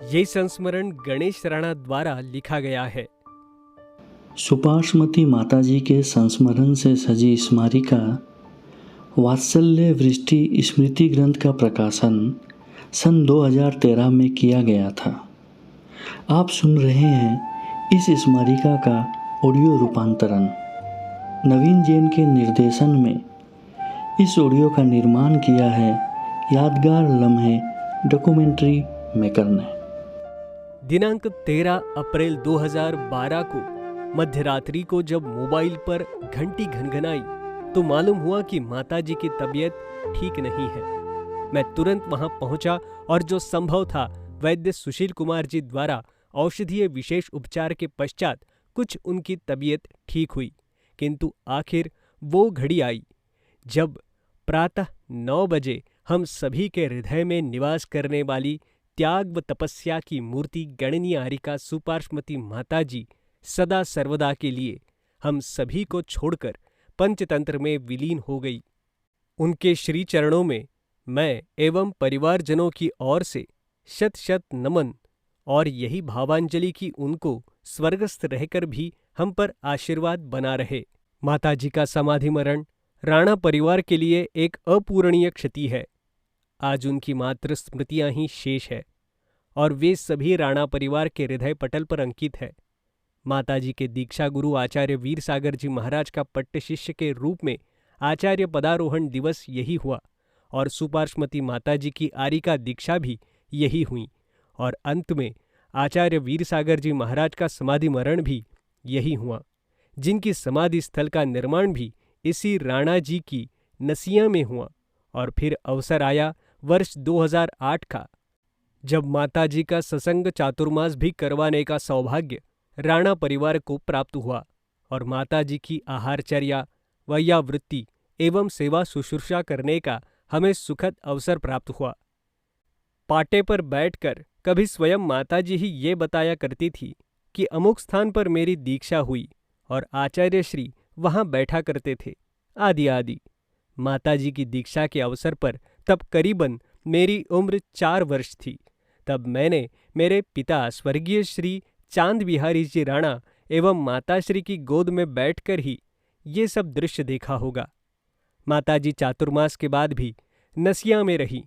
ये संस्मरण गणेश राणा द्वारा लिखा गया है। सुपार्श्वती माताजी के संस्मरण से सजी स्मारिका वात्सल्य वृष्टि स्मृति ग्रंथ का प्रकाशन सन 2013 में किया गया था। आप सुन रहे हैं इस स्मारिका का ऑडियो रूपांतरण। नवीन जैन के निर्देशन में इस ऑडियो का निर्माण किया है यादगार लम्हे डॉक्यूमेंट्री मेकर ने। दिनांक 13 अप्रैल 2012 को मध्यरात्रि को जब मोबाइल पर घंटी घनघनाई तो मालूम हुआ कि माताजी की तबीयत ठीक नहीं है। मैं तुरंत वहां पहुंचा और जो संभव था वैद्य सुशील कुमार जी द्वारा औषधीय विशेष उपचार के पश्चात कुछ उनकी तबीयत ठीक हुई। किंतु आखिर वो घड़ी आई जब प्रातः 9 बजे हम सभी के हृदय में निवास करने वाली त्याग व तपस्या की मूर्ति गणनीय आरिका सुपार्श्वती माताजी सदा सर्वदा के लिए हम सभी को छोड़कर पंचतंत्र में विलीन हो गई। उनके श्री चरणों में मैं एवं परिवारजनों की ओर से शत शत नमन और यही भावांजलि की उनको स्वर्गस्थ रहकर भी हम पर आशीर्वाद बना रहे। माताजी का समाधि मरण राणा परिवार के लिए एक अपूरणीय क्षति है। आज उनकी मात्र स्मृतियां ही शेष है और वे सभी राणा परिवार के हृदय पटल पर अंकित है। माताजी के दीक्षा गुरु आचार्य वीर सागर जी महाराज का पट्ट शिष्य के रूप में आचार्य पदारोहण दिवस यही हुआ और सुपार्श्वती माताजी की आरिका दीक्षा भी यही हुई और अंत में आचार्य वीर सागर जी महाराज का समाधि मरण भी यही हुआ, जिनकी समाधि स्थल का निर्माण भी इसी राणा जी की नसिया में हुआ। और फिर अवसर आया वर्ष 2008 का, जब माताजी का सत्संग चातुर्मास भी करवाने का सौभाग्य राणा परिवार को प्राप्त हुआ और माताजी की आहारचर्या वैयावृत्ति एवं सेवा शुश्रूषा करने का हमें सुखद अवसर प्राप्त हुआ। पाटे पर बैठकर कभी स्वयं माताजी ही ये बताया करती थी कि अमुक स्थान पर मेरी दीक्षा हुई और आचार्य श्री वहां बैठा करते थे आदि आदि। माताजी की दीक्षा के अवसर पर तब करीबन मेरी उम्र 4 वर्ष थी। तब मैंने मेरे पिता स्वर्गीय श्री चांद बिहारी जी राणा एवं माताश्री की गोद में बैठकर ही ये सब दृश्य देखा होगा। माताजी चातुर्मास के बाद भी नसिया में रही।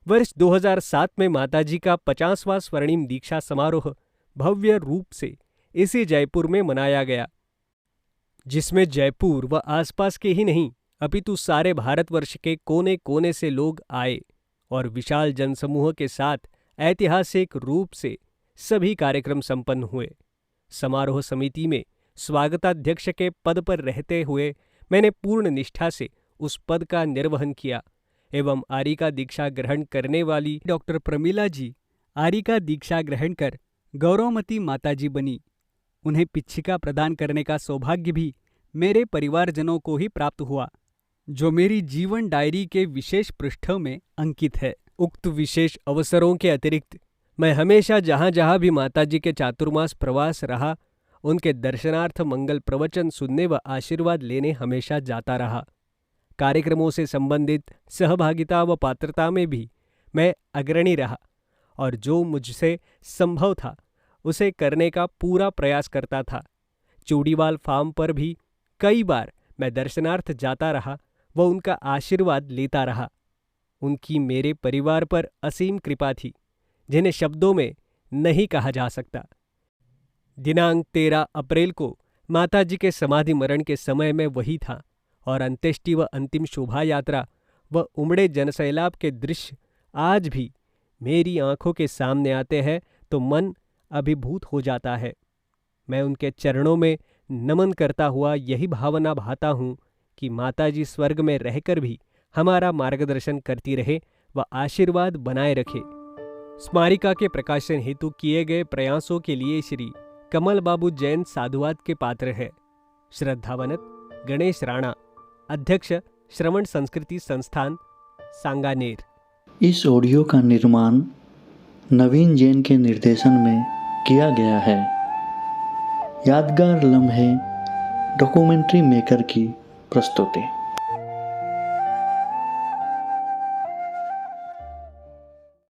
वर्ष 2007 में माताजी का 50वां स्वर्णिम दीक्षा समारोह भव्य रूप से इसी जयपुर में मनाया गया, जिसमें जयपुर व आसपास के ही नहीं अपितु सारे भारतवर्ष के कोने कोने से लोग आए और विशाल जनसमूह के साथ ऐतिहासिक रूप से सभी कार्यक्रम संपन्न हुए। समारोह समिति में स्वागताध्यक्ष के पद पर रहते हुए मैंने पूर्ण निष्ठा से उस पद का निर्वहन किया एवं आरिका दीक्षा ग्रहण करने वाली डॉक्टर प्रमीला जी आरिका दीक्षा ग्रहण कर गौरवमती माताजी बनी। उन्हें पिच्छिका प्रदान करने का सौभाग्य भी मेरे परिवारजनों को ही प्राप्त हुआ, जो मेरी जीवन डायरी के विशेष पृष्ठों में अंकित है। उक्त विशेष अवसरों के अतिरिक्त मैं हमेशा जहाँ जहाँ भी माताजी के चातुर्मास प्रवास रहा, उनके दर्शनार्थ मंगल प्रवचन सुनने व आशीर्वाद लेने हमेशा जाता रहा। कार्यक्रमों से संबंधित सहभागिता व पात्रता में भी मैं अग्रणी रहा और जो मुझसे संभव था उसे करने का पूरा प्रयास करता था। चूड़ीवाल फार्म पर भी कई बार मैं दर्शनार्थ जाता रहा व उनका आशीर्वाद लेता रहा। उनकी मेरे परिवार पर असीम कृपा थी, जिन्हें शब्दों में नहीं कहा जा सकता। दिनांक 13 अप्रैल को माताजी के समाधि मरण के समय में वही था और अंत्येष्टि व अंतिम शोभा यात्रा व उमड़े जनसैलाब के दृश्य आज भी मेरी आंखों के सामने आते हैं तो मन अभिभूत हो जाता है। मैं उनके चरणों में नमन करता हुआ यही भावना भाता हूँ कि माताजी स्वर्ग में रहकर भी हमारा मार्गदर्शन करती रहे व आशीर्वाद बनाए रखे। स्मारिका के प्रकाशन हेतु किए गए प्रयासों के लिए श्री कमल बाबू जैन साधुवाद के पात्र है। श्रद्धावनत गणेश राणा, अध्यक्ष श्रवण संस्कृति संस्थान, सांगानेर। इस ऑडियो का निर्माण नवीन जैन के निर्देशन में किया गया है। यादगार लम्हे डॉक्यूमेंट्री मेकर की प्रस्तुति।